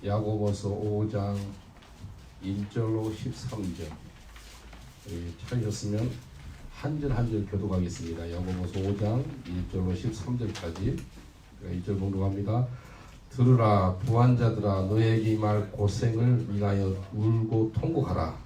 야고보서 5장 1절로 13절. 찾으셨으면 한 절 한 절 교독하겠습니다. 야고보서 5장 1절로 13절까지 1절 봉독합니다. 들으라 부한자들아, 너에게 임할 고생을 인하여 울고 통곡하라.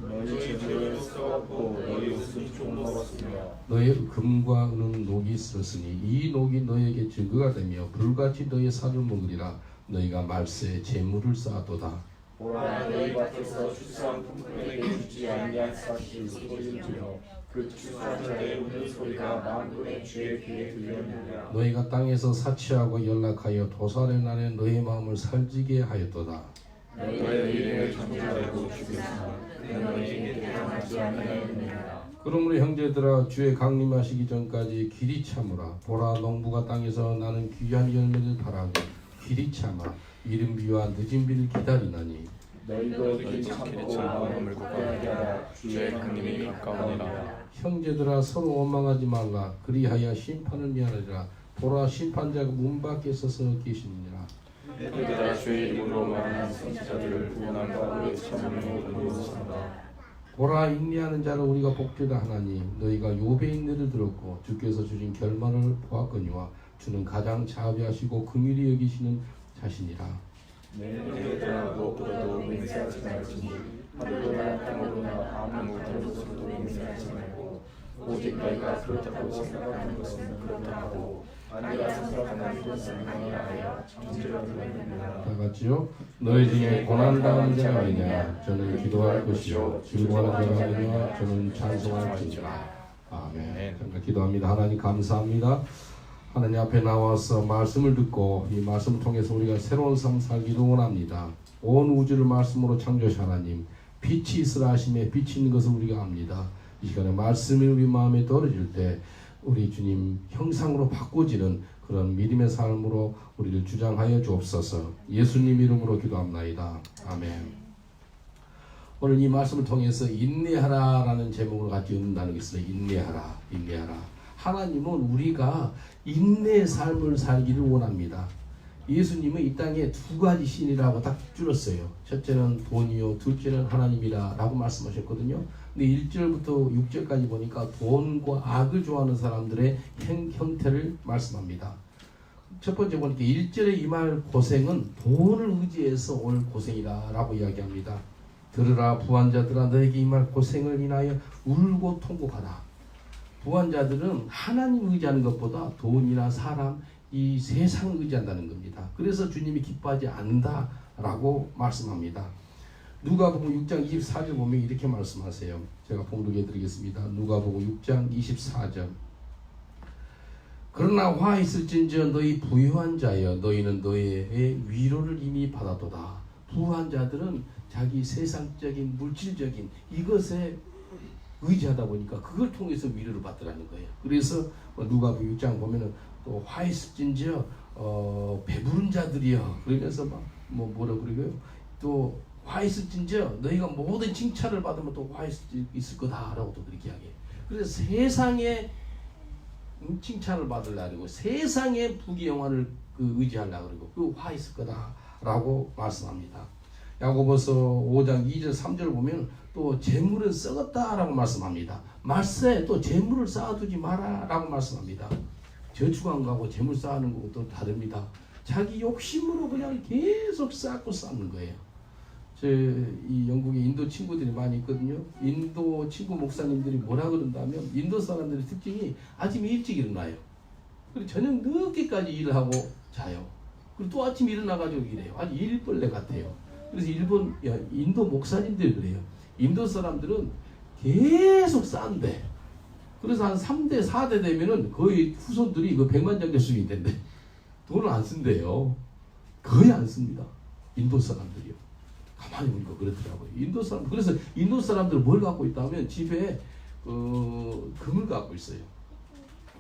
너희 죄를 써왔고 너희 옷은 종먹었으며 너의 금과 은은 녹이 쓸었으니 이 녹이 너에게 증거가 되며 불같이 너의 살을 먹으리라. 너희가 말세에 재물을 쌓았도다. 보라, 너희 밭에서 추수한 품꾼에게 주지 아니한 삭이 소리지며 그 추수한 자의 우는 소리가 만군의 주의 귀에 들렸느니라. 너희가 땅에서 사치하고 연락하여 도살의 날에 너희 마음을 살지게 하였도다. 너희의 이름을 정죄하고 죽였으나 그는 너희에게 대항하지 아니하였느니라. 그러므로 형제들아, 주의 강림하시기 전까지 길이 참으라. 보라, 농부가 땅에서 나는 귀한 열매를 바라고 길이 참아 이른 비와 늦은 비를 기다리나니 너희도 길이 참고 마음을 굳건하게 하라. 주의 강림이 가까우니라. 형제들아, 서로 원망하지 말라. 그리하여 심판을 미하리라. 보라, 심판자가 문 밖에 서서 계시니라. 그들아, 주의 이름으로 말하는 선지자들을 구원할까 우리 참으며 의로우신다. 보라, 인내하는 자를 우리가 복되다 하나니 너희가 욥의 인내를 들었고 주께서 주신 결말을 보았거니와 주는 가장 자비하시고 긍휼히 여기시는 자신이라. 너희들아, 무엇보다도 맹세하지 말지니 하늘로나 땅으로나 아무 곳에서도 맹세하지 말고 오직 너희가 그렇다고 생각하는 것은 그렇다 하고 아니라 생각하는 것은 아니라 하여 정죄를 받느니라. 다 같이요. 너희 중에 고난당하는 자가 있냐? 저는 기도할 것이요 즐거워하는 자가 있냐? 저는 찬송할지니라. 아멘. 잠깐 기도합니다. 하나님 감사합니다. 하나님 앞에 나와서 말씀을 듣고 이 말씀을 통해서 우리가 새로운 삶 살기를 원합니다. 온 우주를 말씀으로 창조하신 하나님, 빛이 있으라 하심에 빛이 있는 것을 우리가 압니다. 이 시간에 말씀이 우리 마음에 떨어질 때 우리 주님 형상으로 바꿔지는 그런 믿음의 삶으로 우리를 주장하여 주옵소서. 예수님 이름으로 기도합나이다. 아멘. 오늘 이 말씀을 통해서 인내하라라는 제목을 같이 읽는다는 게 있어요. 인내하라, 인내하라. 하나님은 우리가 인내의 삶을 살기를 원합니다. 예수님은 이 땅에 두 가지 신이라고 딱 줄였어요. 첫째는 돈이요, 둘째는 하나님이라 라고 말씀하셨거든요. 근데 1절부터 6절까지 보니까 돈과 악을 좋아하는 사람들의 형태를 말씀합니다. 첫 번째 보니까 1절에 임할 고생은 돈을 의지해서 올 고생이다 라고 이야기합니다. 들으라 부한자들아, 너에게 임할 고생을 인하여 울고 통곡하라. 부한자들은 하나님 의지하는 것보다 돈이나 사람, 이 세상을 의지한다는 겁니다. 그래서 주님이 기뻐하지 않는다라고 말씀합니다. 누가복음 6장 24절 보면 이렇게 말씀하세요. 제가 봉독해 드리겠습니다. 누가복음 6장 24절. 그러나 화 있을진저 너희 부유한 자여, 너희는 너희의 위로를 이미 받았도다. 부한 자들은 자기 세상적인 물질적인 이것에 의지하다 보니까 그걸 통해서 위로를 받더라는 거예요. 그래서 누가복음 6장 보면은 또 화 있을진저 배부른 자들이여 그러면서 막 뭐라 그러고요. 또 화 있을진저 너희가 모든 칭찬을 받으면 또 화 있을 거다라고 또 그렇게 이야기해요. 그래서 세상에 칭찬을 받으려고 세상의 부귀 영화를 의지하려고 그러고 그 화 있을 거다라고 말씀합니다. 야고보서 5장 2절 3절 보면 또 재물은 썩었다라고 말씀합니다. 말세 또 재물을 쌓아두지 마라라고 말씀합니다. 저축한 거하고 재물 쌓는 것도 다릅니다. 자기 욕심으로 그냥 계속 쌓고 쌓는 거예요. 이 영국에 인도 친구들이 많이 있거든요. 인도 친구 목사님들이 뭐라 그런다면 인도 사람들의 특징이 아침에 일찍 일어나요. 그리고 저녁 늦게까지 일을 하고 자요. 그리고 또 아침에 일어나가지고 일해요. 아주 일벌레 같아요. 그래서 인도 목사님들이 그래요. 인도 사람들은 계속 쌓는데 그래서 한 3대 4대 되면은 거의 후손들이 그 백만장자수인데 돈을 안 쓴대요. 거의 안 씁니다. 인도 사람들이요. 가만히 보니까 그렇더라고요. 인도 사람, 그래서 인도 사람들은 뭘 갖고 있다면 집에 금을 갖고 있어요.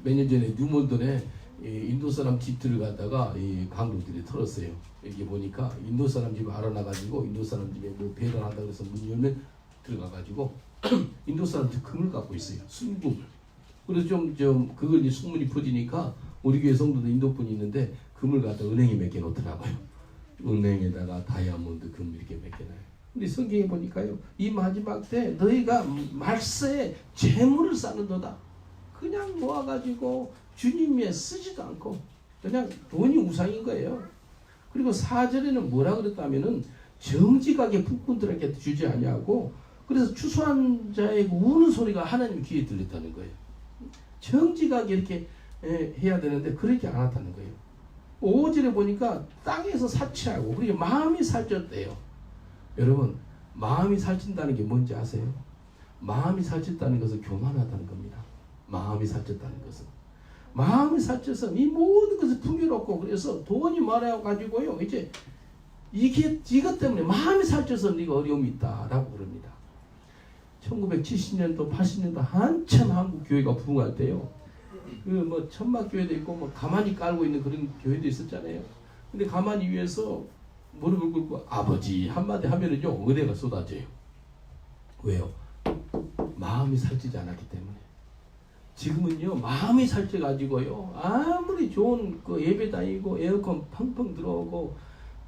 몇 년 전에 뉴몬던에 인도 사람 집들을 갖다가 이 강도들이 털었어요. 여기 보니까 인도 사람 집을 알아놔가지고 인도 사람 집에 뭐 배달한다 그래서 문 열면 들어가가지고 인도 사람 집 금을 갖고 있어요. 순금을. 그래서 좀 그걸 소문이 퍼지니까 우리 교회 성도도 인도 분이 있는데 금을 갖다 은행에 맡겨 놓더라고요. 은행에다가 다이아몬드 금 이렇게 맡겨놔요. 근데 성경에 보니까요, 이 마지막 때 너희가 말세에 재물을 쌓는도다. 그냥 모아가지고 주님 위에 쓰지도 않고 그냥 돈이 우상인 거예요. 그리고 4절에는 뭐라 그랬다면은 정직하게 북군들에게 주지 아니하고, 그래서 추수한 자의 우는 소리가 하나님 귀에 들렸다는 거예요. 정직하게 이렇게 해야 되는데 그렇게 안 했다는 거예요. 5절에 보니까 땅에서 사치하고, 그리고 마음이 살쪘대요. 여러분, 마음이 살찐다는 게 뭔지 아세요? 마음이 살쪘다는 것은 교만하다는 겁니다. 마음이 살쪘다는 것은. 마음이 살쪄서 이 모든 것을 풍요롭고, 그래서 돈이 많아가지고요, 이제 이것 때문에 마음이 살쪄서 네가 어려움이 있다라고 그럽니다. 1970년도, 80년도 한참 한국 교회가 부흥할 때요, 그 뭐 천막 교회도 있고 뭐 가만히 깔고 있는 그런 교회도 있었잖아요. 근데 가만히 위에서 무릎을 꿇고 아버지 한마디 하면은요, 은혜가 쏟아져요. 왜요? 마음이 살찌지 않았기 때문에. 지금은요, 마음이 살쪄가지고요, 아무리 좋은 그 예배 다니고 에어컨 펑펑 들어오고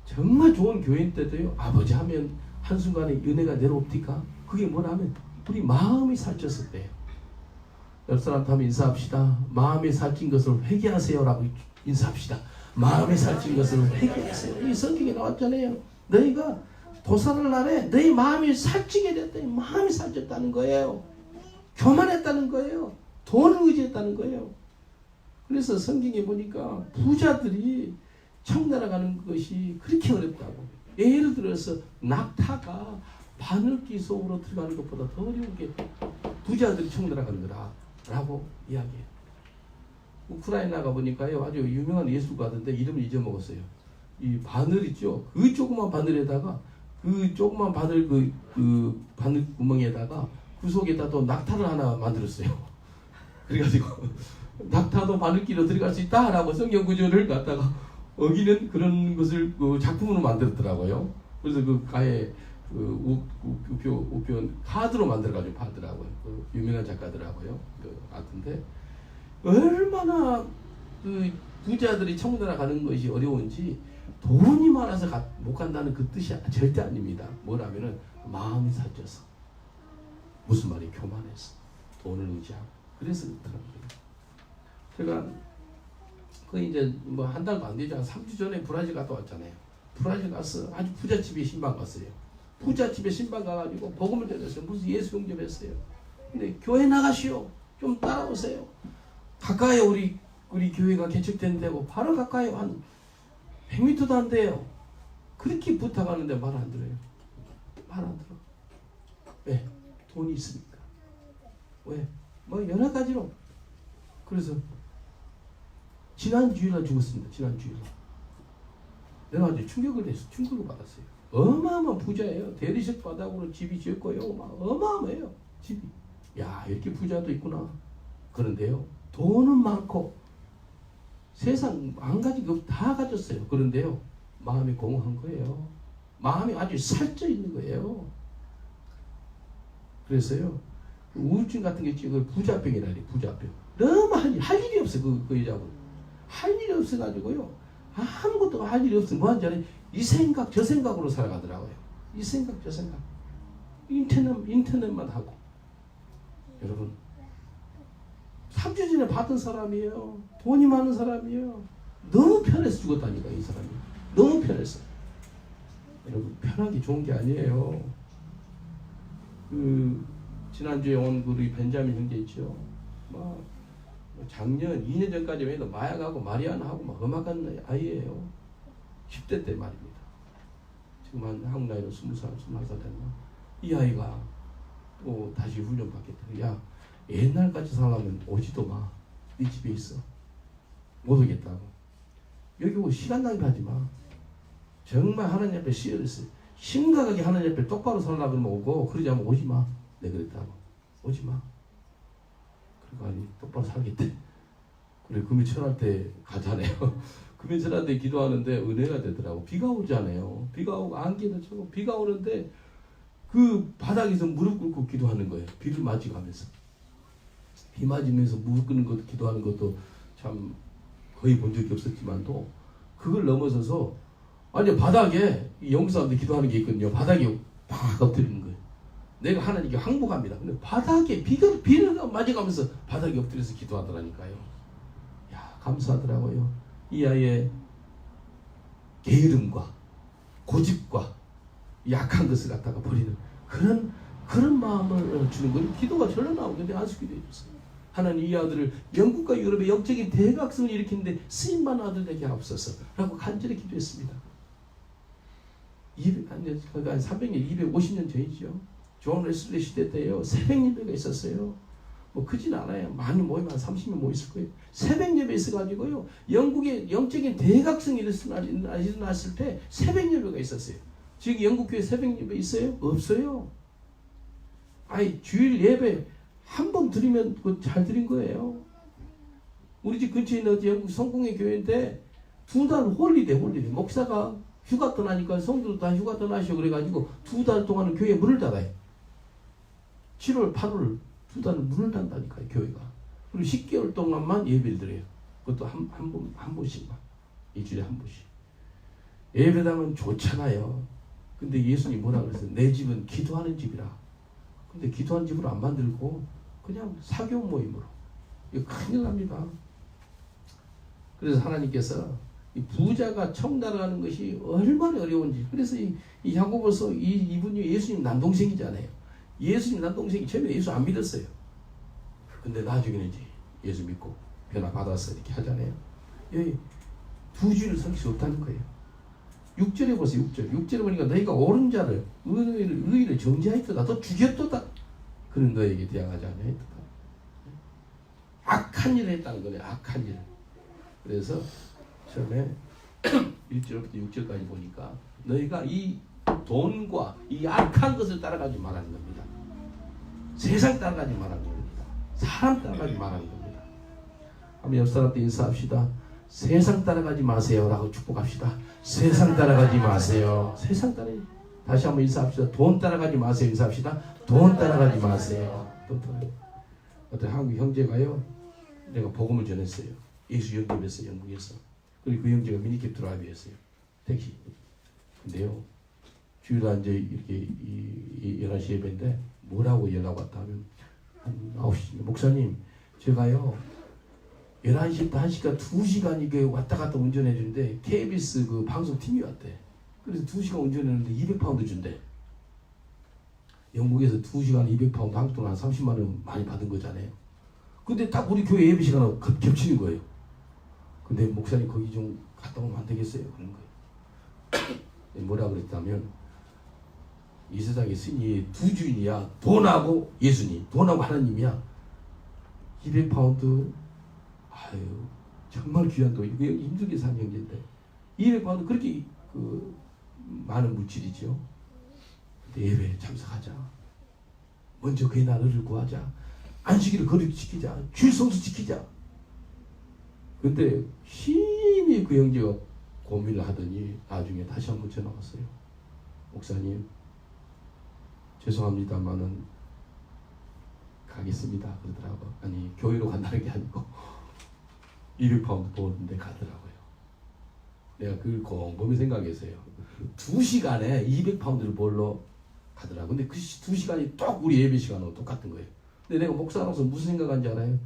정말 좋은 교회인데도요, 아버지 하면 한순간에 은혜가 내려옵니까? 그게 뭐냐면 우리 마음이 살쪘을 때예요. 옆 사람한테 한번 인사합시다. 마음이 살찐 것을 회개하세요라고 인사합시다. 마음이 살찐 것을 회개하세요. 이 성경에 나왔잖아요. 너희가 도살할 날에 너희 마음이 살찌게 됐더니 마음이 살쪘다는 거예요. 교만했다는 거예요. 돈을 의지했다는 거예요. 그래서 성경에 보니까 부자들이 청나라 가는 것이 그렇게 어렵다고. 예를 들어서 낙타가 바늘귀 속으로 들어가는 것보다 더 어려운 게 부자들이 청나라 가는 거라 라고 이야기해요. 우크라이나가 보니까요, 아주 유명한 예술가인데 이름을 잊어먹었어요. 이 바늘 있죠? 그 조그만 바늘에다가 그 조그만 바늘 그 바늘 구멍에다가 그 속에다 또 낙타를 하나 만들었어요. 그래가지고 낙타도 바늘귀로 들어갈 수 있다라고 성경 구절을 갖다가 어기는 그런 것을 그 작품으로 만들었더라고요. 그래서 그 가에 그 우표 카드로 만들어가지고 팔더라고요. 그 유명한 작가더라고요. 그 아트인데 얼마나 그 부자들이 청나라 가는 것이 어려운지, 돈이 많아서 못 간다는 그 뜻이 절대 아닙니다. 뭐라면은 마음이 살쪄서, 무슨 말이 교만해서, 돈을 의지하고, 그래서 그렇더라고요. 제가 그 이제 뭐 한 달도 안 되죠. 3주 전에 브라질 갔다 왔잖아요. 브라질 가서 아주 부잣집에 신방 갔어요. 부잣집에 신방 가가지고 복음을 전했어요. 무슨 예수 영접했어요. 근데 교회 나가시오. 좀 따라오세요. 가까이 우리 교회가 개척된 데고 바로 가까이 한 100m도 안 돼요. 그렇게 부탁하는데 말 안 들어요. 말 안 들어. 왜? 돈이 있으니까. 왜? 뭐 여러 가지로. 그래서 지난 주일날 죽었습니다. 지난 주일날. 내가 아주 충격을 받았어요. 어마어마한 부자예요. 대리석 바닥으로 집이 지었고요. 막 어마어마해요. 집이. 야, 이렇게 부자도 있구나. 그런데요, 돈은 많고 세상 한 가지 다 가졌어요. 그런데요, 마음이 공허한 거예요. 마음이 아주 살쪄 있는 거예요. 그래서요, 우울증 같은 게 있지, 그 부자병이라 그래. 부자병. 너무 할 일이 없어. 그 여자분. 할 일이 없어가지고요, 아무것도 할 일이 없으면 뭐 하는지 알아요? 이 생각 저 생각으로 살아가더라고요. 이 생각 저 생각. 인터넷만 하고. 여러분, 3주 전에 받은 사람이에요. 돈이 많은 사람이에요. 너무 편해서 죽었다니까, 이 사람이. 너무 편해서. 여러분, 편한 게 좋은 게 아니에요. 지난주에 온 우리 벤자민 형제 있죠. 막 작년 2년 전까지만 해도 마약하고 마리아나하고 막 음악하는 아이예요. 10대 때 말입니다. 지금 한 한국 나이로 20살, 21살 됐나? 이 아이가 또 다시 훈련 받겠다. 야, 옛날같이 살려면 오지도 마. 네 집에 있어. 못 오겠다고. 여기 오고 시간 낭비하지 마. 정말 하나님 앞에 심각하게 하나님 앞에 똑바로 살려고 그러면 오고, 그러지 않으면 오지 마. 내가 그랬다고. 오지 마. 그리고 아니 똑바로 살겠대. 그래, 금요철할 때 가잖아요. 금요철할 때 기도하는데 은혜가 되더라고. 비가 오잖아요. 비가 오고 안개도 쳐고 비가 오는데 그 바닥에서 무릎 꿇고 기도하는 거예요. 비를 맞이가면서. 비 맞으면서 무릎 꿇는 것도 기도하는 것도 참 거의 본 적이 없었지만도, 그걸 넘어서서 아니 바닥에 이 영국 사람들이 기도하는 게 있거든요. 바닥에 팍 엎드리는 거예요. 내가 하나님께 항복합니다. 근데 바닥에 비를 맞아가면서 바닥에 엎드려서 기도하더라니까요. 야, 감사하더라고요. 이 아이의 게으름과 고집과 약한 것을 갖다가 버리는 그런 마음을 주는 거예요. 기도가 절로 나오는데 안수기도해 줬어요. 하나님 이 아들을 영국과 유럽의 영적인 대각성을 일으키는데 쓰임만 아들 되게 하옵소서 라고 간절히 기도했습니다. 300년, 250년 전이죠. 존 웨슬리 시대 때요. 새벽 예배가 있었어요. 뭐 크진 않아요. 많이 모이면 한 30명 모였을 거예요. 새벽 예배 있어가지고요. 영국의 영적인 대각성이 일어났을 때 새벽 예배가 있었어요. 지금 영국 교회 새벽 예배 있어요? 없어요. 아니 주일 예배 한 번 드리면 잘 드린 거예요. 우리 집 근처에 있는 영국 성공회 교회인데 2달 홀리데 목사가 휴가 떠나니까 성도도 다 휴가 떠나시오 그래가지고 2달 동안은 교회에 문을 닫아요. 7월 8월 2달은 문을 닫다니까요 교회가. 그리고 10개월 동안만 예배를 드려요. 그것도 한 번씩만. 일주일에 한 번씩. 예배당은 좋잖아요. 근데 예수님이 뭐라 그랬어요? 내 집은 기도하는 집이라. 근데 기도하는 집으로 안 만들고 그냥 사교 모임으로. 이거 큰일 납니다. 그래서 하나님께서 이 부자가 청달하는 것이 얼마나 어려운지. 그래서 이 야고보서 이분이 예수님 남동생이잖아요. 예수님 남동생이 처음에 예수 안 믿었어요. 근데 나중에는 이제 예수 믿고 변화 받아서 이렇게 하잖아요. 여기 두 주를 섬길 수 없다는 거예요. 6절에 보세요. 6절에 보니까 너희가 옳은 자를 의를 정죄하였도다. 또 죽였도다. 그는 너에게 대항하지 않냐했도다. 악한 일을 했다는 거예요. 악한 일. 그래서 처음에 1절부터 6절까지 보니까 너희가 이 돈과 이 악한 것을 따라가지 말라는 겁니다. 세상 따라가지 말라는 겁니다. 사람 따라가지 말라는 겁니다. 한번 옆 사람한테 인사합시다. 세상 따라가지 마세요 라고 축복합시다. 세상 따라가지 마세요. 세상 따라가지. 다시 한번 인사합시다. 돈 따라가지 마세요. 인사합시다. 돈 따라가지 마세요. 어떤 한국 형제가요, 내가 복음을 전했어요. 예수 영접했어요. 영국에서. 그리고 그 형제가 미니캡 드라이브였어요. 택시. 근데요, 주일날 이제 이렇게 11시 예배인데 뭐라고 연락 왔다 하면 한 9시 목사님 제가요 11시부터 1시간 2시간 이게 왔다 갔다 운전해 주는데 KBS 그 방송팀이 왔대. 그래서 2시간 운전했는데 200파운드 준대. 영국에서 2시간 200파운드 한국 돈 한 30만 원 많이 받은 거잖아요. 근데 딱 우리 교회 예배 시간하고 겹치는 거예요. 근데 목사님 거기 좀 갔다 오면 안 되겠어요? 그런 거예요. 뭐라 그랬다면 이 세상에 신이 두 주인이야. 돈하고 예수님, 돈하고 하나님이야. 200파운드 아유 정말 귀한 돈. 이거 힘들게 사는 형제인데 200파운드 그렇게 많은 물질이죠. 근데 예배에 참석하자. 먼저 그의 나라를 구하자. 안식일을 거룩히 지키자. 주일 성수 지키자. 근데 힘이 그 형제가 고민을 하더니 나중에 다시 한번 전화 왔어요. 목사님 죄송합니다만은 가겠습니다 그러더라고. 아니 교회로 간다는 게 아니고 200파운드 보는데 가더라고요. 내가 그걸 곰곰이 생각했어요. 2시간에 200파운드를 벌러 가더라고. 근데 그 2시간이 딱 우리 예배 시간하고 똑같은 거예요. 근데 내가 목사로서 무슨 생각한지 알아요?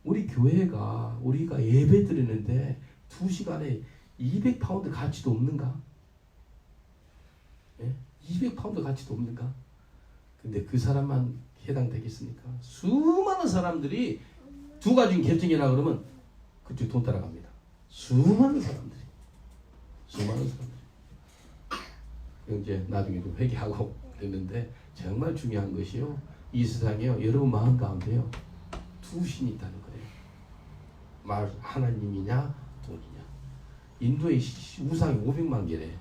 우리 교회가 우리가 예배 드리는데 2시간에 200파운드 가치도 없는가? 예? 200파운드 가치도 없는가? 근데 그 사람만 해당되겠습니까? 수많은 사람들이 두 가지 결정이라 그러면 그쪽 돈 따라갑니다. 수많은 사람들이. 이제 나중에 좀 회개하고 그랬는데 정말 중요한 것이요. 이 세상에요. 여러분 마음 가운데요. 두 신이 있다는 거예요. 말 하나님이냐 돈이냐. 인도의 우상이 500만 개래.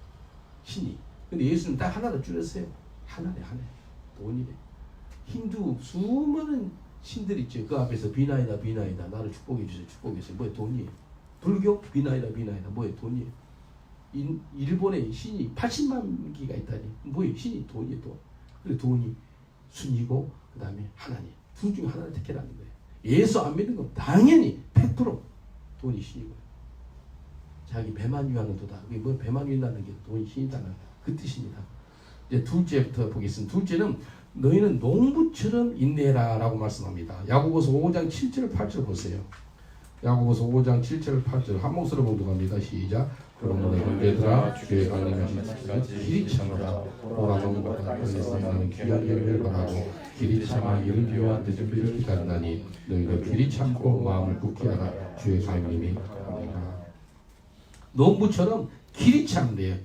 신이. 근데 예수는 딱 하나로 줄였어요. 하나네. 돈이래. 힌두 수많은 신들 있죠. 그 앞에서 비나이다 나를 축복해 주세요. 뭐예요? 돈이에요. 불교 비나이다 뭐예요? 돈이에요. 일본의 신이 80만 개가 있다니 뭐예요? 신이 돈이에요. 돈. 그리고 돈이 순이고 그 다음에 하나님. 둘 중에 하나를 택해라는 거예요. 예수 안 믿는 건 당연히 100% 돈이 신이고요. 자기 배만 위하는 도다. 그게 뭐 배만 위한다는 게 돈 신이다는 그 뜻입니다. 이제 둘째부터 보겠습니다. 둘째는 너희는 농부처럼 인내해라 라고 말씀합니다. 야고보서 5장 7절 8절 보세요. 야고보서 5장 7절 8절 한 목소리로 봉독합니다. 시작. 그러므로 형제들아 주의 강림하신 길이 참으라. 보라 농부가 그에서 나는 귀한 열매를 바라고 길이 참아 이른 비와 늦은 비를 기다리나니 너희도 길이 참고 마음을 굳게 하라. 주의 강림이 가까우니라. 농부처럼 길이 참돼요.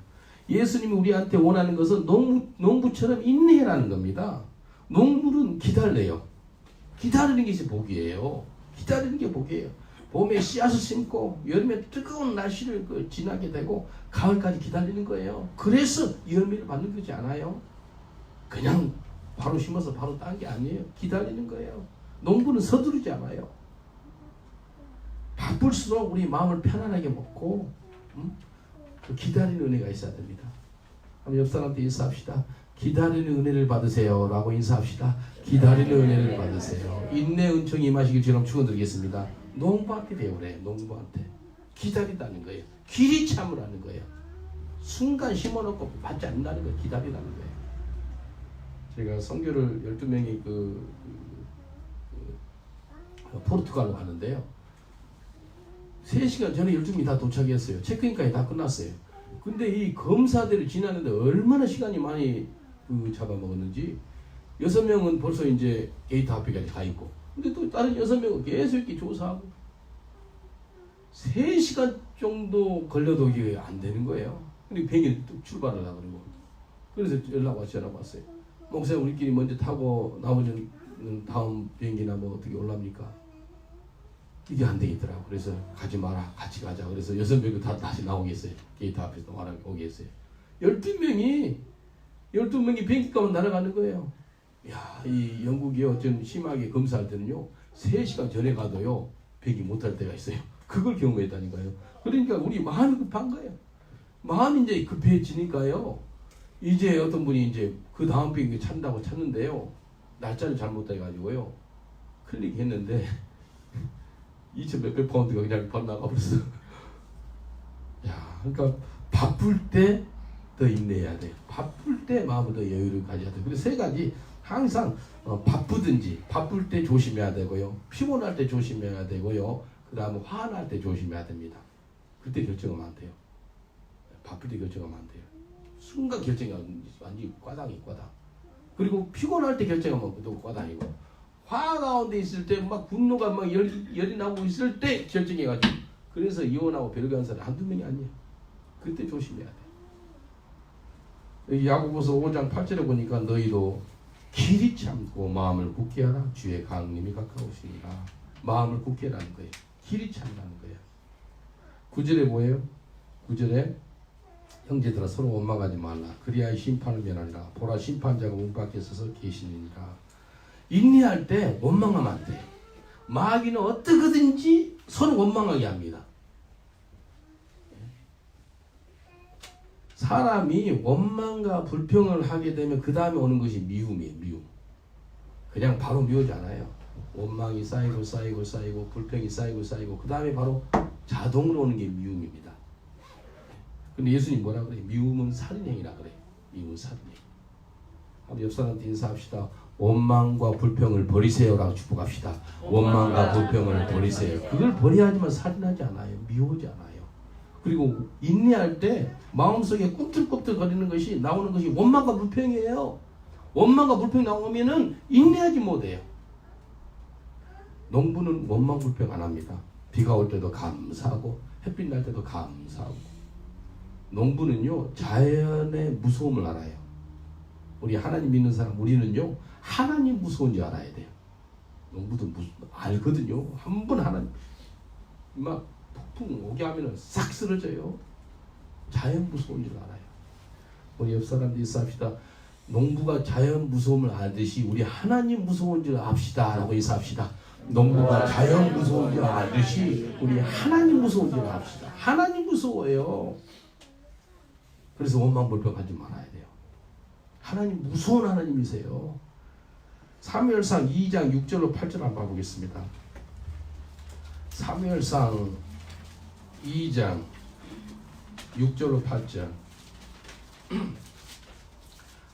예수님이 우리한테 원하는 것은 농부처럼 인내라는 겁니다. 농부는 기다려요. 기다리는 것이 복이에요. 기다리는 게 복이에요. 봄에 씨앗을 심고 여름에 뜨거운 날씨를 지나게 되고 가을까지 기다리는 거예요. 그래서 열매를 받는 거지 않아요. 그냥 바로 심어서 바로 딴 게 아니에요. 기다리는 거예요. 농부는 서두르지 않아요. 바쁠수록 우리 마음을 편안하게 먹고 기다리는 은혜가 있어야 됩니다. 한번 옆 사람한테 인사합시다. 기다리는 은혜를 받으세요 라고 인사합시다. 기다리는 은혜를 받으세요. 인내 은총이 임하시길 주님 축원드리겠습니다. 농부한테 배우래. 농부한테 기다리다는 거예요. 길이 참으라는 거예요. 순간 심어놓고 받지 않는다는 거예요. 기다리라는 거예요. 제가 선교를 12명이 포르투갈로 가는데요. 3시간 전에 12명이 다 도착했어요. 체크인까지 다 끝났어요. 근데 이 검사대를 지나는데 얼마나 시간이 많이 잡아먹었는지 6명은 벌써 이제 게이트 앞에까지 가 있고, 근데 또 다른 6명은 계속 이렇게 조사하고 3시간 정도 걸려도 이게 안 되는 거예요. 근데 비행기 또 출발하려고 그러고, 그래서 전화 왔어요. 목사님 우리끼리 먼저 타고 나머지는 다음 비행기나 뭐 어떻게 올랍니까? 이게 안 되겠더라고. 그래서 가지 마라, 같이 가자. 그래서 6명이 다 다시 나오게 했어요. 게이트 앞에서 오게 했어요. 12명이 비행기 값은 날아가는 거예요. 야, 이 영국이요, 좀 심하게 검사할 때는요 3시간 전에 가도요 비행기 못할 때가 있어요. 그걸 경험했다니까요. 그러니까 우리 마음이 급한 거예요. 마음이 이제 급해지니까요, 이제 어떤 분이 이제 그 다음 비행기 찾는다고 찾는데요, 날짜를 잘못 해가지고요 클릭했는데 2천 몇백 파운드가 그냥 바로 나가버렸어. 야, 그러니까 바쁠 때 더 인내해야 돼. 바쁠 때 마음을 더 여유를 가져야 돼. 그래서 3가지 항상 바쁘든지 바쁠 때 조심해야 되고요, 피곤할 때 조심해야 되고요, 그 다음에 화날 때 조심해야 됩니다. 그때 결정하면 안 돼요. 바쁠 때 결정하면 안 돼요. 순간 결정하면 완전히 과당이 과당. 그리고 피곤할 때 결정하면 또 과당이고, 화 가운데 있을 때 막 분노가 막 열이 나고 있을 때 결정해가지고, 그래서 이혼하고 별거한 사람 한두 명이 아니에요. 그때 조심해야 돼. 야고보서 5장 8절에 보니까 너희도 길이 참고 마음을 굳게 하라. 주의 강림이 가까우시니라. 마음을 굳게 하라는 거예요. 길이 참라는 거예요. 9절에 뭐예요? 9절에 형제들아 서로 원망하지 말라. 그리하여 심판을 면하리라. 보라 심판자가 문 밖에 서서 계시니라. 인내할 때 원망하면 안 돼. 마귀는 어떻게든지 서로 원망하게 합니다. 사람이 원망과 불평을 하게 되면 그 다음에 오는 것이 미움이에요. 미움. 그냥 바로 미우지 않아요. 원망이 쌓이고 쌓이고 쌓이고 불평이 쌓이고 쌓이고 그 다음에 바로 자동으로 오는 게 미움입니다. 근데 예수님 뭐라 그래요? 미움은 살인행위라 그래요. 미움은 살인행. 한번 옆 사람한테 인사합시다. 원망과 불평을 버리세요라고 축복합시다. 원망과 불평을 버리세요. 그걸 버려야지만 살인하지 않아요. 미워하지 않아요. 그리고 인내할 때 마음속에 꿈틀꿈틀 거리는 것이 나오는 것이 원망과 불평이에요. 원망과 불평이 나오면은 인내하지 못해요. 농부는 원망 불평 안 합니다. 비가 올 때도 감사하고 햇빛 날 때도 감사하고. 농부는요 자연의 무서움을 알아요. 우리 하나님 믿는 사람, 우리는요 하나님 무서운지 알아야 돼요. 농부도 알거든요. 한 번 하나님 막 폭풍 오게 하면은 싹 쓰러져요. 자연 무서운 줄 알아요. 우리 옆 사람들이 인사합시다. 농부가 자연 무서움을 알듯이 우리 하나님 무서운 줄 압시다 라고 인사합시다. 농부가 자연 무서운 줄 알듯이 우리 하나님 무서운 줄 압시다. 하나님 무서워요. 그래서 원망불평하지 말아야 돼요. 하나님 무서운 하나님이세요. 사무엘상 2장 6절로 8절 한번 봐보겠습니다. 사무엘상 2장 6절로 8절.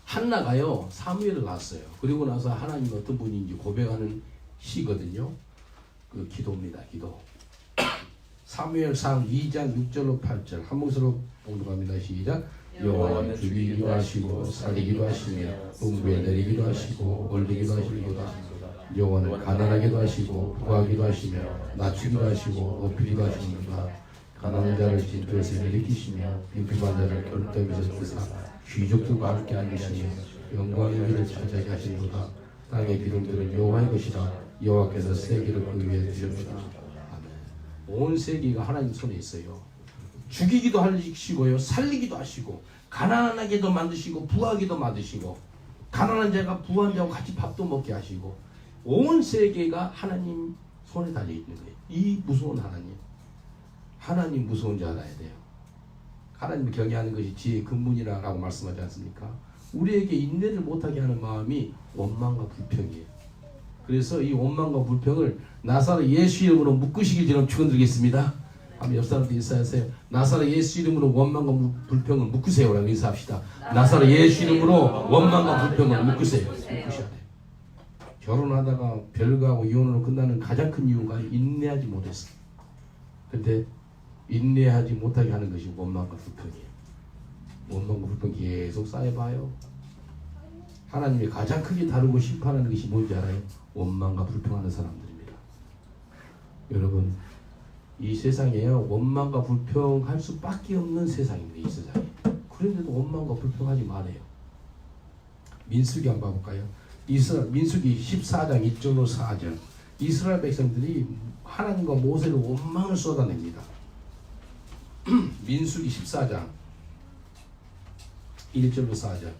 한나가요 사무엘을 낳았어요. 그리고 나서 하나님 어떤 분인지 고백하는 시거든요. 그 기도입니다. 기도. 사무엘상 2장 6절로 8절 한 목소리로 봉독합니다. 시작. 여호와는 죽이기도 하시고 살리기도 하시며 음부에 내리기도 하시고 올리기도 하시리로다. 여호와는 가난하게도 하시고 부하기도 하시며 낮추기도 하시고 높이기도 하시니라. 가난한 자를 진토에서 일으키시며 빈핍한 자를 결핍에서 드사 귀족들과 함께 앉으시며 영광의 위를 차지하게 하시리로다. 땅의 기름들은 여호와의 것이라. 여호와께서 세계를 그 위에 두셨다. 아멘. 온 세계가 하나님 손에 있어요. 죽이기도 하시고요, 살리기도 하시고, 가난하게도 만드시고, 부하게도 만드시고, 가난한 자가 부한 자와 같이 밥도 먹게 하시고, 온 세계가 하나님 손에 달려 있는 거예요. 이 무서운 하나님. 하나님 무서운 줄 알아야 돼요. 하나님을 경외하는 것이 지혜의 근본이라고 말씀하지 않습니까? 우리에게 인내를 못하게 하는 마음이 원망과 불평이에요. 그래서 이 원망과 불평을 나사렛 예수 이름으로 묶으시길 저는 축원드리겠습니다. 한번 옆 사람한테 인사하세요. 나사렛 예수 이름으로 원망과 불평을 묶으세요라고 인사합시다. 나사렛 예수 이름으로 원망과 불평을 묶으세요. 묶으셔야 돼요. 결혼하다가 별거하고 이혼으로 끝나는 가장 큰 이유가 인내하지 못했어요. 근데 인내하지 못하게 하는 것이 원망과 불평이에요. 원망과 불평 계속 쌓여봐요. 하나님이 가장 크게 다루고 심판하는 것이 뭔지 알아요? 원망과 불평하는 사람들입니다. 여러분, 이 세상에요 원망과 불평할 수밖에 없는 세상입니다. 이 세상에. 그런데도 원망과 불평하지 말아요. 민수기 한번 봐볼까요? 민수기 14장 1절로 4절. 이스라엘 백성들이 하나님과 모세를 원망을 쏟아냅니다. 민수기 14장 1절로 4절.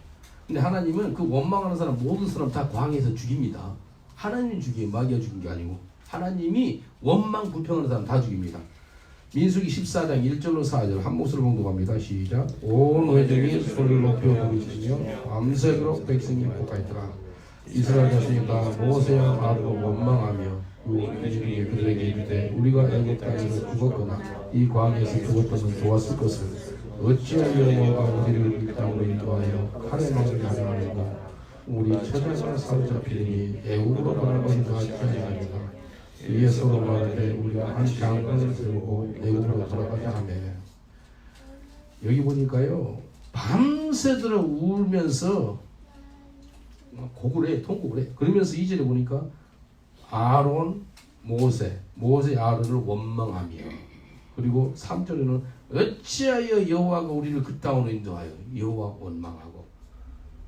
근데 하나님은 그 원망하는 사람 모든 사람 다 광야에서 죽입니다. 하나님이 죽이에요. 마귀가 죽인 게 아니고 하나님이 원망 불평하는 사람 다 죽입니다. 민수기 14장 1절로 4절 한 목소리로 봉독합니다. 시작. 온 회중이 소리를 높여 부르짖으며 밤새도록 백성이 복하였더라. 이스라엘 자손이 다 모세와 아론을 원망하며 그들에게 이르되 우리가 애굽 땅에서 죽었거나 이 광야에서 죽었다면 좋았을 것을 어찌하여 여호와가 우리를 이 땅으로 인도하여 칼에 맞게 하려 하는가. 우리 처자가 사로잡히니 애굽으로 가는 것이 나지 아니하리까. 이에 서로 말하되 우리가 한 장관을 들고 애굽으로 돌아가자 하며. 여기 보니까요 밤새도록 울면서 고구래 통곡을 해. 그러면서 2절에 보니까 아론 모세 아론을 원망하며, 그리고 3절에는 어찌하여 여호와가 우리를 그 땅으로 인도하여. 여호와 원망하고.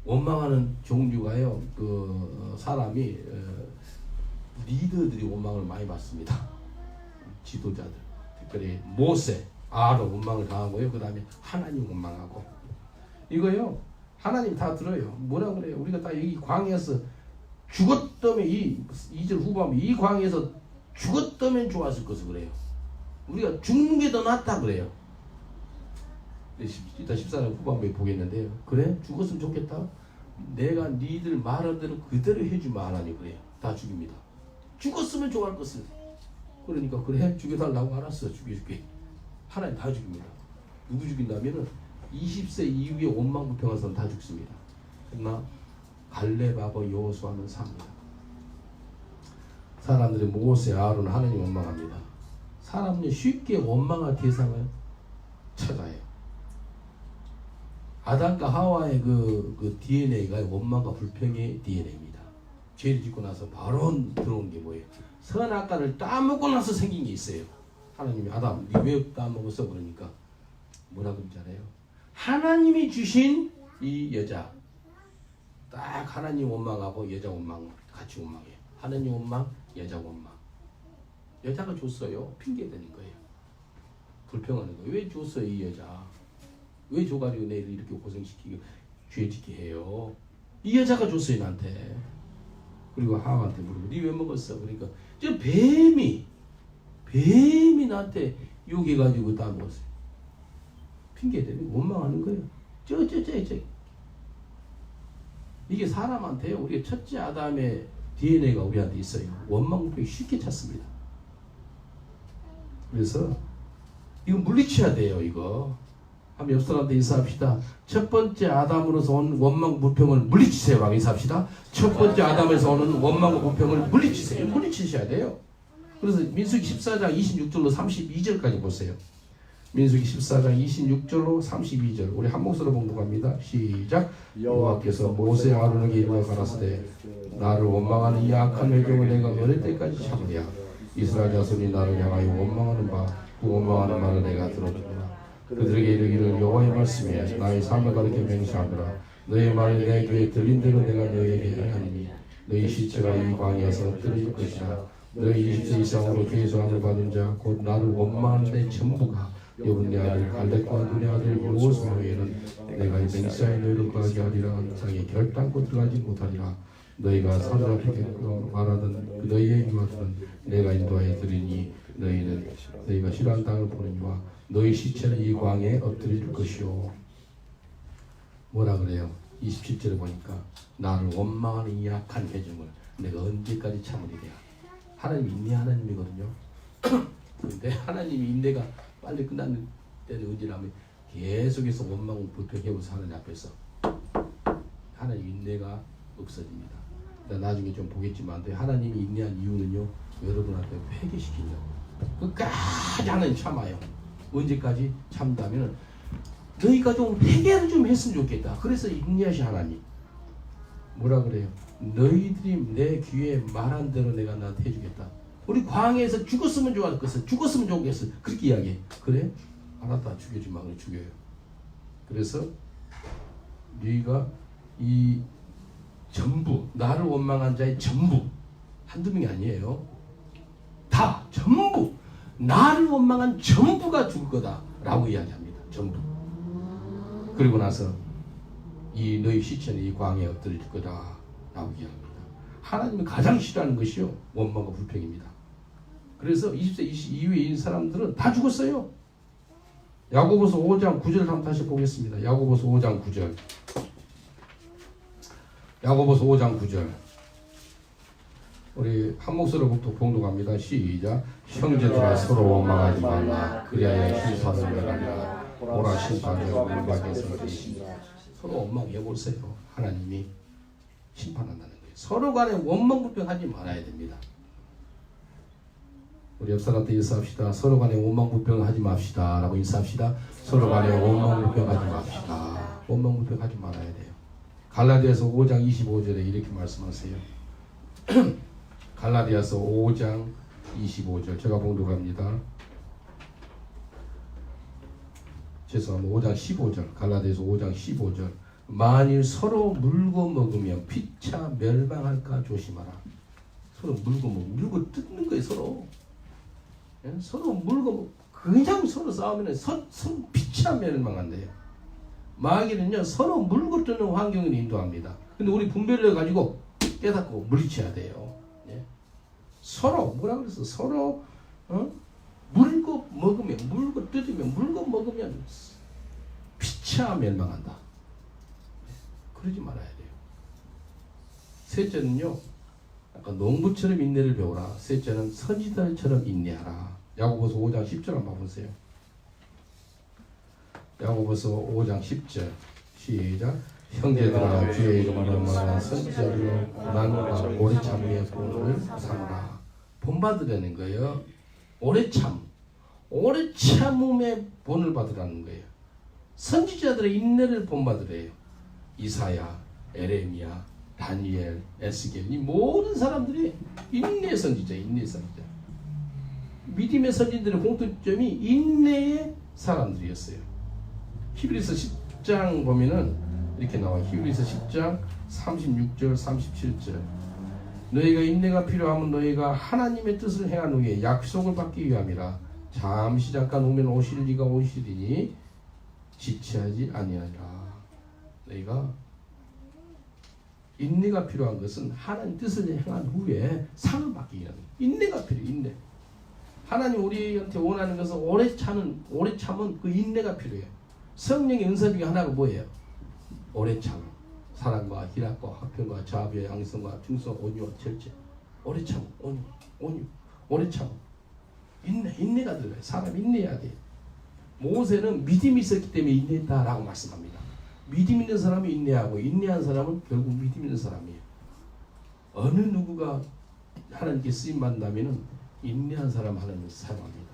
원망하는 종류가요 그 사람이 리더들이 원망을 많이 받습니다. 지도자들, 특별히 모세 아론 원망을 당하고요. 그 다음에 하나님 원망하고. 이거요 하나님 다 들어요. 뭐라 그래요? 우리가 다 여기 광야에서 죽었다면 이 2절 후반부 이 광야에서 죽었다면 좋았을 것을 그래요. 우리가 죽는 게 더 낫다 그래요. 이따 14장 후반부에 보겠는데요. 그래? 죽었으면 좋겠다. 내가 니들 말한 대로 그대로 해주면 하나님 그래요. 다 죽입니다. 죽었으면 좋아할 것을. 그러니까 그래 죽여달라고 알았어. 죽여줄게. 하나님 다 죽입니다. 누구 죽인다면은 20세 이후에 원망불평한 사람 다 죽습니다. 그러나 갈렙하고 여호수아는 삽니다. 사람들이 모세, 아론, 하나님 원망합니다. 사람은 쉽게 원망할 대상을 찾아요. 아담과 하와의 그 DNA가 원망과 불평의 DNA입니다. 죄를 짓고 나서 바로 들어온 게 뭐예요? 선악과를 따먹고 나서 생긴 게 있어요. 하나님이 아담, 니 왜 따먹었어? 그러니까 뭐라 그러지 않아요? 하나님이 주신 이 여자, 딱 하나님 원망하고 여자 원망 같이 원망해요. 하나님 원망, 여자 원망. 여자가 줬어요. 핑계 대는 거예요. 불평하는 거예요. 왜 줬어 이 여자? 왜 줘가지고 내를 이렇게 고생시키고 죄짓게 해요? 이 여자가 줬어요 나한테. 그리고 하와한테 물어보고 니 왜 먹었어? 그러니까 저 뱀이 나한테 욕해가지고 다 먹었어요. 핑계대고 원망하는 거예요. 저. 이게 사람한테요. 우리가 첫째 아담의 DNA가 우리한테 있어요. 원망불평이 쉽게 찾습니다. 그래서 이거 물리쳐야 돼요. 이거 한번 옆 사람한테 인사합시다. 첫 번째 아담으로서 온 원망 불평을 물리치세요. 라고 인사합시다. 첫 번째 아담에서 오는 원망 불평을 물리치세요. 물리치셔야 돼요. 그래서 민수기 14장 26절로 32절까지 보세요. 민수기 14장 26절로 32절 우리 한 목소리로 봉독합니다. 시작. 여호와께서 모세 아론에게 이르러 가라사대 나를 원망하는 이 악한 회경을 내가 어릴 때까지 참으랴. 이스라엘 자손이 나를 향하여 원망하는 그 원망하는 말을 내가 들었노라. 그들에게 이르기를 여호와의 말씀에 나의 삶을 가르쳐 맹세하노라. 너의 말이 내 귀에 들린 대로 내가 너희에게 하리니 너희 시체가 이 광야에서 엎드릴 것이라. 너희 20세 이상으로 죄수함을 받은 자 곧 나를 원망하는 내 전부가 여분네 아들 갈렙과 눈의 아들 모세 외에는 내가 이 맹세하여 너희를 거하게 하리라. 항상에 결단코 들어가지 못하리라. 너희가 사들 앞에 말하던 너희의 유아들은 내가 인도하여 드리니 너희가 싫어하는 땅을 보느니와 너희 시체는 이 광에 엎드릴 것이요. 뭐라 그래요? 27절에 보니까 나를 원망하는 이 악한 회중을 내가 언제까지 참으리랴. 하나님이 인내 하나님이거든요. 그런데 하나님이 인내가 빨리 끝나는 때는 언제라면 계속해서 원망 불평해오면서 하나님 앞에서 하나님 인내가 없어집니다. 나중에 좀 보겠지만 하나님이 인내한 이유는요, 여러분한테 회개시키려고 끝까지 하나님 참아요. 언제까지 참다면 너희가 좀 회개를 좀 했으면 좋겠다. 그래서 인내하시 하나님 뭐라 그래요? 너희들이 내 귀에 말한 대로 내가 나한테 해주겠다. 우리 광야에서 죽었으면 좋았겠어. 죽었으면 좋겠어. 그렇게 이야기해. 그래? 알았다. 죽여주면 그래 죽여요. 그래서 너희가 이 전부 나를 원망한 자의 전부 한두 명이 아니에요. 다 전부 나를 원망한 전부가 죽을 거다 라고 이야기합니다. 전부. 그리고 나서 이 너희 시체는 이 광야에 엎드릴 거다 라고 이야기합니다. 하나님이 가장 싫어하는 것이요 원망과 불평입니다. 그래서 20세 22에 있는 사람들은 다 죽었어요. 야고보서 5장 9절 한번 다시 보겠습니다. 야고보서 5장 9절. 야고보서 5장 9절. 우리 한 목소리로 봉독합니다. 시작. 형제들아 서로 원망하지 말라. 그리하여 심판을 면하리라. 오라 심판자가 물밖에서 계시니라. 서로 원망해 보세요. 하나님이 심판한다는 거예요. 서로 간에 원망 불평하지 말아야 됩니다. 우리 옆 사람한테 인사합시다. 서로 간에 원망 불평하지 맙시다 라고 인사합시다. 서로 간에 원망 불평하지 맙시다. 원망 불평하지 말아야 돼요. 갈라디아서 5장 25절에 이렇게 말씀하세요. 갈라디아서 5장 25절 제가 봉독합니다. 죄송합니다. 5장 15절 갈라디아서 5장 15절 만일 서로 물고 먹으면 피차 멸망할까 조심하라. 서로 물고 뜯는 거예요. 서로 물고 그냥 서로 싸우면 서로 피차 멸망한대요. 마귀는요 서로 물고 뜯는 환경을 인도합니다. 근데 우리 분별을 가지고 깨닫고 물리쳐야 돼요. 예? 서로 뭐라 그랬어? 서로 물고 먹으면 물고 뜯으면 물고 먹으면 피차 멸망한다. 그러지 말아야 돼요. 셋째는요 약간 농부처럼 인내를 배우라. 셋째는 선지자들처럼 인내하라. 야고보서 5장 10절 한번 보세요. 야고보서 5장 10절 시작. 형제들아 주의 이름으로 말하는 선지자들로 고난과 오래 참음의 본을 삼으라. 본받으라는 거예요. 오래 참음의 본을 받으라는 거예요. 선지자들의 인내를 본받으래요. 이사야, 에레미야, 다니엘, 에스겔 이 모든 사람들이 인내 선지자. 믿음의 선지자들의 공통점이 인내의 사람들이었어요. 히브리서 10장 보면은 이렇게 나와요. 히브리서 10장 36절 37절 너희가 인내가 필요하면 너희가 하나님의 뜻을 행한 후에 약속을 받기 위함이라. 잠시 잠깐 오면 오실 이가 오시리니 지체하지 아니하리라. 너희가 인내가 필요한 것은 하나님 뜻을 행한 후에 상을 받기 위한 인내가 필요해요. 인내. 하나님 우리한테 원하는 것은 오래 참은 그 인내가 필요해요. 성령의 은사 중에 하나가 뭐예요? 오래 참. 사랑과 희락과 화평과 자비와 양성과 중성 온유와 절제. 오래 참. 온유. 오래 참. 인내가 들어가요. 사람 인내해야 돼요. 모세는 믿음이 있었기 때문에 인내했다라고 말씀합니다. 믿음 있는 사람이 인내하고 인내한 사람은 결국 믿음 있는 사람이에요. 어느 누구가 하나님께 쓰임 받는다면은 인내한 사람 하나님을 사용합니다.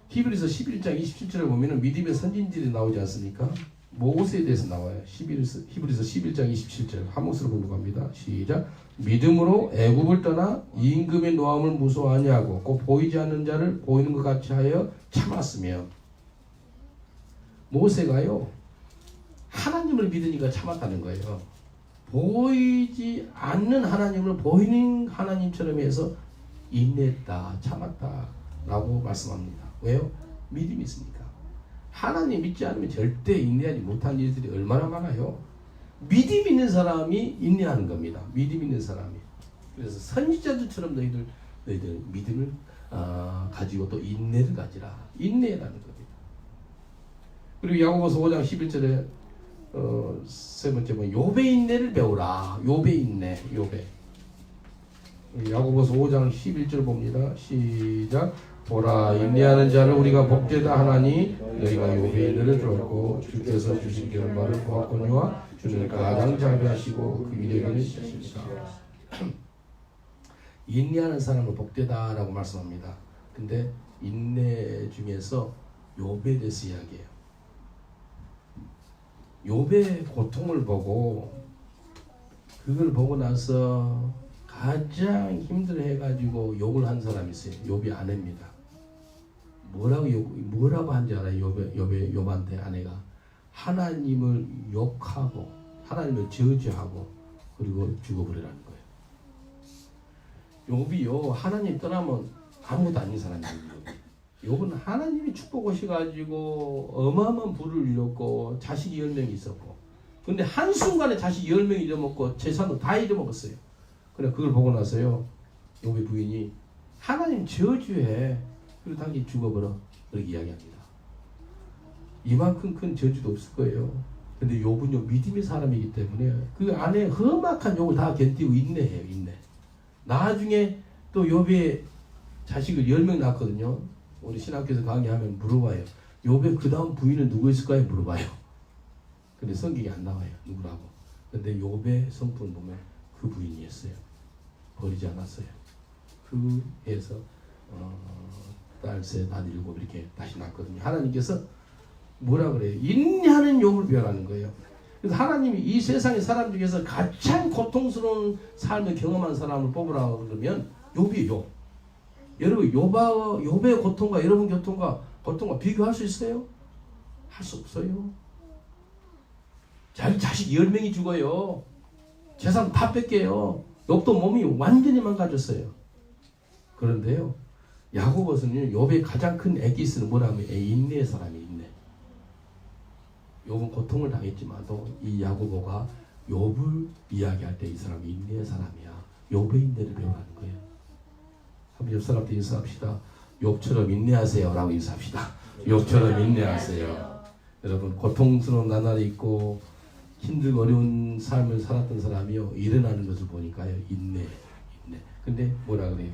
히브리서 11장 27절에 보면은 믿음의 선진들이 나오지 않습니까? 모세에 대해서 나와요. 히브리서 11장 27절 한 목소리로 공독합니다. 시작. 믿음으로 애굽을 떠나 임금의 노함을 무서워하지 하고 꼭 보이지 않는 자를 보이는 것 같이 하여 참았으며. 모세가요 하나님을 믿으니까 참았다는 거예요. 보이지 않는 하나님을 보이는 하나님처럼 해서 인내했다, 참았다 라고 말씀합니다. 왜요? 믿음이 있으니까. 하나님 믿지 않으면 절대 인내하지 못한 일들이 얼마나 많아요. 믿음 있는 사람이 인내하는 겁니다. 믿음 있는 사람이. 그래서 선지자들처럼 너희들 믿음을 가지고 또 인내를 가지라. 인내라는 겁니다. 그리고 야고보서 5장 11절에 세 번째 보면 욥의 인내를 배우라. 욥의 인내. 야고보서 5장 11절 봅니다. 시작. 보라 인내하는 자를 우리가 복되다 하나니 너희가 욥의 인내를 들었고 주께서 주신 결말을 보았거니와 주는 가장 자비하시고 그 미래를 주십니다. 인내하는 사람을 복되다라고 말씀합니다. 근데 인내 중에서 욥에 대해서 이야기해요. 욥의 고통을 보고 그걸 보고 나서 가장 힘들어해가지고 욕을 한 사람이 있어요. 욥이 아내입니다. 뭐라고 한지 알아요? 욥한테 아내가 하나님을 욕하고 하나님을 저주하고 그리고 죽어버리라는 거예요. 욥이요 하나님 떠나면 아무것도 아닌 사람이에요. 욥은 하나님이 축복하셔가지고 어마어마한 부를 이뤘고 자식이 10명이 있었고, 근데 한순간에 자식 10명이 잃어먹고 재산도 다 잃어먹었어요. 그래 그걸 보고 나서요 욥의 부인이 하나님 저주해, 그리고 당신 죽어버려, 그렇게 이야기합니다. 이만큼 큰 저주도 없을 거예요. 근데 욥은요 믿음의 사람이기 때문에 그 안에 험악한 욕을 다 견디고 인내해요. 인내. 나중에 또 욥의 자식을 10명 낳았거든요. 우리 신학교에서 강의하면 물어봐요. 욥의 그 다음 부인은 누구 있을까요? 물어봐요. 근데 성경이 안 나와요. 누구라고. 근데 욥의 성품을 보면 그 부인이었어요. 버리지 않았어요. 그 해서 딸 셋, 아들 7 이렇게 다시 낳았거든요. 하나님께서 뭐라 그래요? 인내하는 욥을 배우라는 거예요. 그래서 하나님이 이 세상의 사람 중에서 가장 고통스러운 삶을 경험한 사람을 뽑으라 그러면 욥이에요. 여러분 욥의 고통과 여러분 고통과 비교할 수 있어요? 할 수 없어요. 자기 자식 10명이 죽어요. 재산 다 뺏겨요. 욥도 몸이 완전히 망가졌어요. 그런데요 야고보서는 욥의 가장 큰 에기스는 뭐라면 인내의 사람이 인내. 욥은 고통을 당했지만도 이 야고보가 욥을 이야기할 때 이 사람이 인내의 사람이야. 욥의 인내를 배우라는 거예요. 한번 옆 사람한테 인사합시다. 욥처럼 인내하세요 라고 인사합시다. 욥처럼 인내하세요. 여러분 고통스러운 나날이 있고 힘들고 어려운 삶을 살았던 사람이요 일어나는 것을 보니까요 인내. 근데 뭐라 그래요?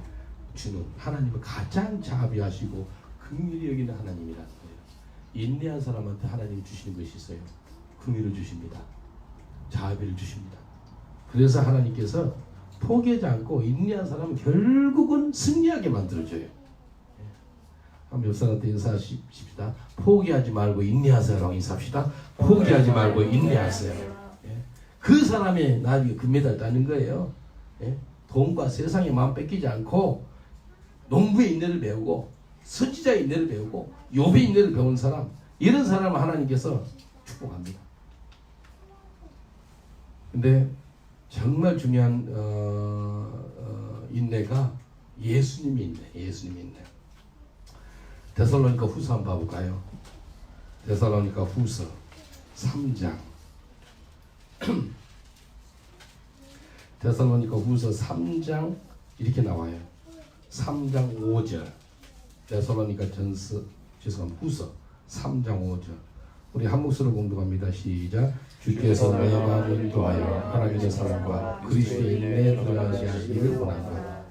주는 하나님을 가장 자비하시고 긍휼히 여기는 하나님이라는 거예요. 인내한 사람한테 하나님이 주시는 것이 있어요. 긍휼을 주십니다. 자비를 주십니다. 그래서 하나님께서 포기하지 않고 인내한 사람은 결국은 승리하게 만들어줘요. 한번 옆 사람한테 인사하십시다. 포기하지 말고 인내하세요 라고 인사합시다. 포기하지 말고 인내하세요. 그 사람의 나중에 금메달 따는 거예요. 돈과 세상의 마음 뺏기지 않고 농부의 인내를 배우고 선지자의 인내를 배우고 욥의 인내를 배운 사람, 이런 사람을 하나님께서 축복합니다. 근데 정말 중요한 인내가 예수님의 인내, 예수님의 인내. 데살로니가 후서 한번 봐볼까요? 데살로니가 후서 3장. 데살로니가 후서 3장 이렇게 나와요. 3장 5절. 데살로니가 전서 죄송합니다. 후서 3장 5절. 우리 한 목소리로 공독합니다. 시작. 주께서 내 마음을 인도하여 하나님의 사랑과 그리스도의 인내에 들어가게 하시기를 원한다.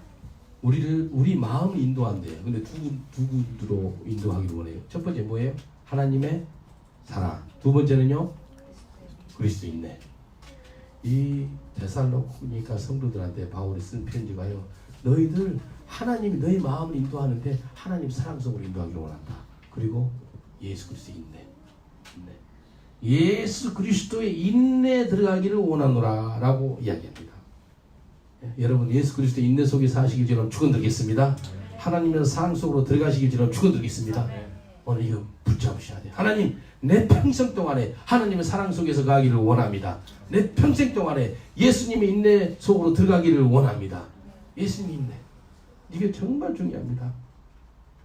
우리 마음을 인도한대요. 근데 누구로 인도하기를 원해요? 첫 번째 뭐예요? 하나님의 사랑. 두 번째는요? 그리스도 인내. 이 데살로니가 성도들한테 바울이 쓴 편지가요. 너희들 하나님이 너희 마음을 인도하는데 하나님 사랑 속으로 인도하기를 원한다. 그리고 예수 그리스도의 인내. 예수 그리스도의 인내에 들어가기를 원하노라 라고 이야기합니다. 여러분 예수 그리스도의 인내 속에 사시길 저는 축원드리겠습니다. 하나님의 사랑 속으로 들어가시길 저는 축원드리겠습니다. 오늘 이거 붙잡으셔야 돼요. 하나님 내 평생 동안에 하나님의 사랑 속에서 가기를 원합니다. 내 평생 동안에 예수님의 인내 속으로 들어가기를 원합니다. 예수님 인내 이게 정말 중요합니다.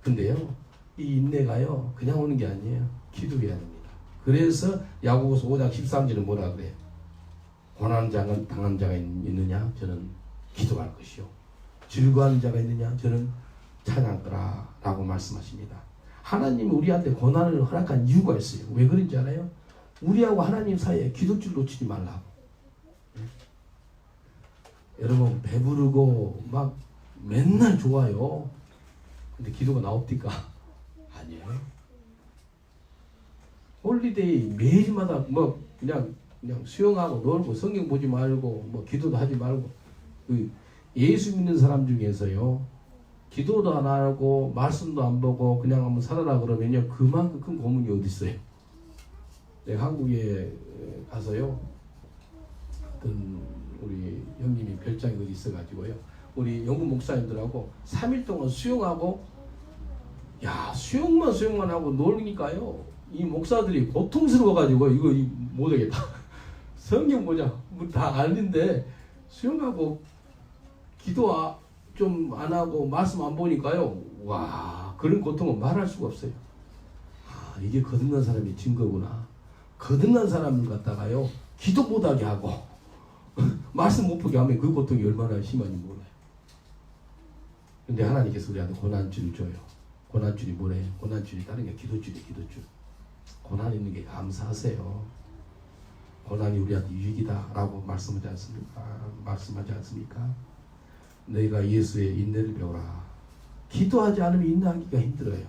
근데요 이 인내가요 그냥 오는 게 아니에요. 기도해야 됩니다. 그래서 야고보서 5장 13절은 뭐라 그래요? 고난한 자가 당한 자가 있느냐? 저는 기도할 것이요. 즐거워하는 자가 있느냐? 저는 찬양할 거라 라고 말씀하십니다. 하나님이 우리한테 고난을 허락한 이유가 있어요. 왜 그런지 알아요? 우리하고 하나님 사이에 기도줄 놓치지 말라고. 여러분 배부르고 막 맨날 좋아요. 근데 기도가 나옵니까? 아니에요. 홀리데이 매일마다 뭐 그냥 수영하고 놀고 성경 보지 말고 뭐 기도도 하지 말고 그 예수 믿는 사람 중에서요 기도도 안 하고 말씀도 안 보고 그냥 한번 살아라 그러면요 그만큼 큰 고문이 어디 있어요? 내가 한국에 가서요 어떤 우리 형님이 별장이 어디 있어가지고요 우리 영국 목사님들하고 3일 동안 수영하고 야 수영만 하고 놀니까요 이 목사들이 고통스러워가지고 이거 못하겠다. 성경 보자. 뭐 다 아는데 수영하고 기도 좀 안 하고 말씀 안 보니까요. 와 그런 고통은 말할 수가 없어요. 아 이게 거듭난 사람이 증거구나. 거듭난 사람을 갖다가요 기도 못하게 하고 말씀 못 보게 하면 그 고통이 얼마나 심한지 몰라요. 근데 하나님께서 우리한테 고난줄을 줘요. 고난줄이 뭐래요? 고난줄이 다른 게 기도줄이에요. 기도줄. 고난 있는 게 감사하세요. 고난이 우리한테 유익이다 라고 말씀하지 않습니까? 너희가 예수의 인내를 배우라. 기도하지 않으면 인내하기가 힘들어요.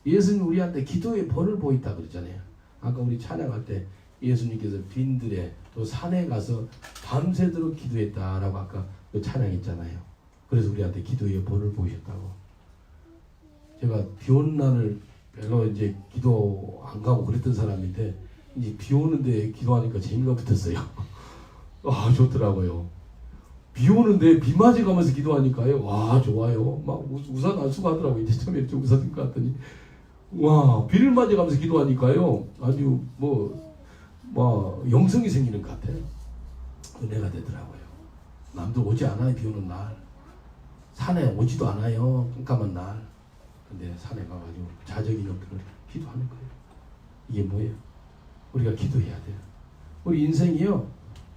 예수님 우리한테 기도의 본을 보였다 그러잖아요. 아까 우리 찬양할 때 예수님께서 빈들에 또 산에 가서 밤새도록 기도했다라고 아까 그 찬양했잖아요. 그래서 우리한테 기도의 본을 보이셨다고. 제가 비 오는 날을 별로 이제 기도 안 가고 그랬던 사람인데 이제 비 오는데 기도하니까 재미가 붙었어요. 아 좋더라고요. 비 오는데 비 맞아가면서 기도하니까요. 와 좋아요. 막 우산 안 쓰고 하더라고요. 이제 처음에 좀 우산 쓰고 갔더니 와 비를 맞아가면서 기도하니까요. 아주 뭐 영성이 생기는 것 같아요. 은혜가 되더라고요. 남들 오지 않아요. 비 오는 날. 산에 오지도 않아요. 깜깜한 날. 근데 산에 가가지고 자적인형들을 기도하는 거예요. 이게 뭐예요? 우리가 기도해야 돼요. 우리 인생이요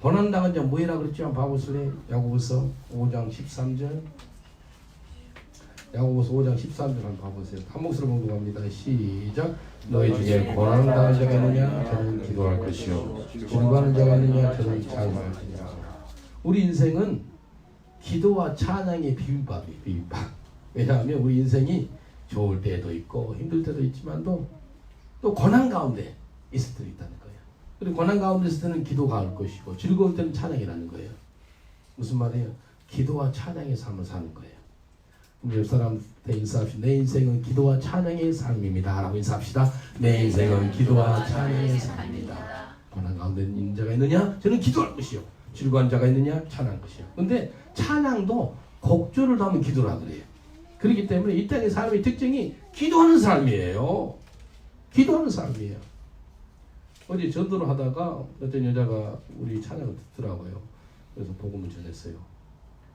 고난당한 자 뭐해라 그랬죠? 봐보실래요? 야고보서 5장 13절 야고보서 5장 13절 한번 봐보세요. 한 목소리로 공동합니다. 시작. 너희 중에 고난당한 자가 있느냐? 저는 기도할 것이요 즐거워하는 자가 있느냐? 저는 찬양할 것이냐. 우리 인생은 기도와 찬양의 비빔밥이에요. 비빔밥. 왜냐하면 우리 인생이 좋을 때도 있고 힘들 때도 있지만도 또 고난 가운데 있을 때도 있다는 거예요. 그리고 고난 가운데 있을 때는 기도가 할 것이고 즐거울 때는 찬양이라는 거예요. 무슨 말이에요? 기도와 찬양의 삶을 사는 거예요. 우리 옆 사람한테 인사합시다. 내 인생은 기도와 찬양의 삶입니다 라고 인사합시다. 내 인생은 기도와 찬양의 삶입니다. 고난 가운데 있는 자가 있느냐? 저는 기도할 것이요 즐거운 자가 있느냐? 찬양할 것이요. 근데 찬양도 곡조를 담은 기도라 그래요. 그렇기 때문에 이 땅의 삶의 특징이 기도하는 삶이에요. 기도하는 삶이에요. 어제 전도를 하다가 어떤 여자가 우리 찬양을 듣더라고요. 그래서 복음을 전했어요.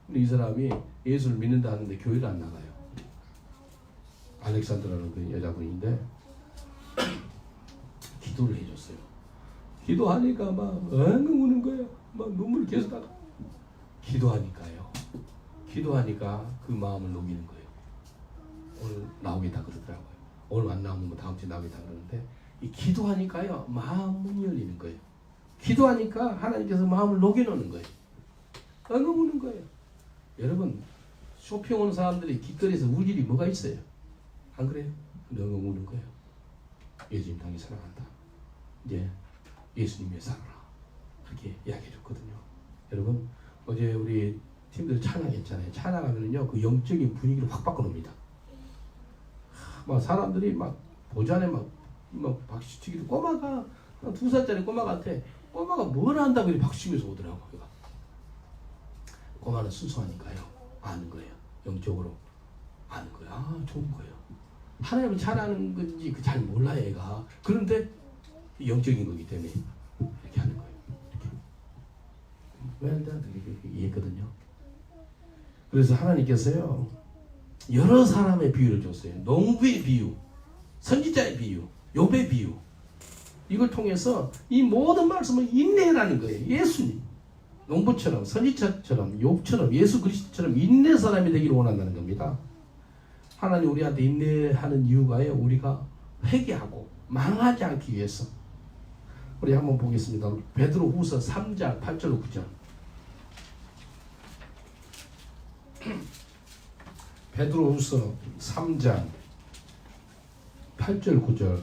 근데 이 사람이 예수를 믿는다 하는데 교회를 안 나가요. 알렉산드라는 그 여자분인데 기도를 해줬어요. 기도하니까 막 엉엉 우는 거예요. 막 눈물이 계속 나가. 기도하니까 그 마음을 녹이는 거예요. 오늘 나오겠다 그러더라고요. 오늘 안 나오면 뭐 다음 주에 나오겠다 그러는데 이 기도하니까요 마음이 열리는 거예요. 기도하니까 하나님께서 마음을 녹여놓는 거예요. 엉엉 우는 거예요. 여러분 쇼핑 오는 사람들이 길거리에서 울 일이 뭐가 있어요? 안 그래요? 너무 우는 거예요. 예수님 당이 사랑한다. 이제 예수님 위해 살아라. 그렇게 이야기해 줬거든요. 여러분, 어제 우리 팀들 찬양했잖아요. 찬양하면은요, 그 영적인 분위기를 확 바꿔놓습니다. 막 사람들이 막 보좌에 막 박수치기도, 꼬마가 한 2살짜리 꼬마한테 꼬마가 뭘 한다고 이렇게 박수치면서 오더라고요. 꼬마는 순수하니까요. 아는 거예요. 영적으로 아는 거예요. 아, 좋은 거예요. 하나님을 잘하는 건지 잘 몰라요, 애가. 그런데 영적인 거기 때문에 이렇게 하는 거예요. 이렇게. 왜 한다? 이렇게 이해했거든요. 그래서 하나님께서요, 여러 사람의 비유를 줬어요. 농부의 비유, 선지자의 비유, 욥의 비유. 이걸 통해서 이 모든 말씀을 인내라는 거예요. 예수님. 농부처럼, 선지자처럼, 욥처럼, 예수 그리스도처럼 인내 사람이 되기를 원한다는 겁니다. 하나님 우리한테 인내하는 이유가요, 우리가 회개하고 망하지 않기 위해서. 우리 한번 보겠습니다. 베드로후서 3장 8절 9절. 베드로후서 3장 8절 9절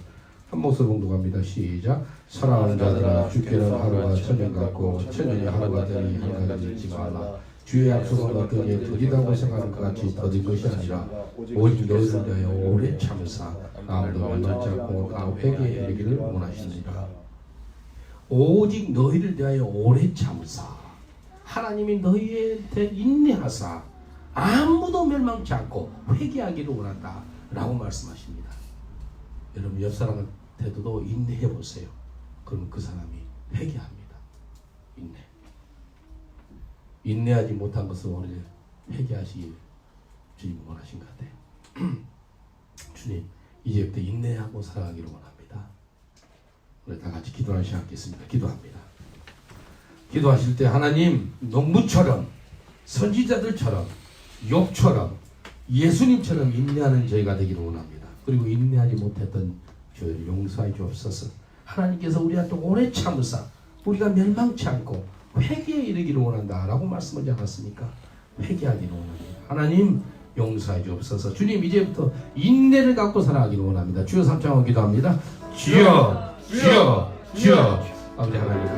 한 목소리 봉독합니다. 시작. 사랑하는 자들아, 주께는 하루가 천년 같고 천년이 하루가 되니 한가지 잊지 말라. 주의 약속은 어떤 일 더디다고 생각하는 것 같이 더딘 것이 아니라 오직 너희를 위하여 오래 참으사 아무도 멸망치 않고 다 회개에 이르기를 원하시느니라. 오직 너희를 위하여 오래 참으사, 하나님이 너희한테 인내하사 아무도 멸망치 않고 회개하기를 원한다 라고 말씀하십니다. 여러분, 옆 사람한테도 인내해 보세요. 그러면 그 사람이 회개합니다. 인내하지 못한 것을 오늘 회개하시길 주님 원하신 것 같아요. 주님, 이제부터 인내하고 살아가기를 원합니다. 우리 다 같이 기도하는 시간 갖겠습니다. 기도합니다. 기도하실 때 하나님, 농부처럼, 선지자들처럼, 욥처럼, 예수님처럼 인내하는 저희가 되기를 원합니다. 그리고 인내하지 못했던 저희를 용서해 주옵소서. 하나님께서 우리한테 오래 참으사 우리가 멸망치 않고 회개에 이르기를 원한다라고 말씀하지 않았습니까? 회개하기를 원합니다. 하나님 용서해 주옵소서. 주님, 이제부터 인내를 갖고 살아가기를 원합니다. 주여 삼창하고 기도합니다. 주여, 주여, 주여. 아버지 하나님 감사합니다.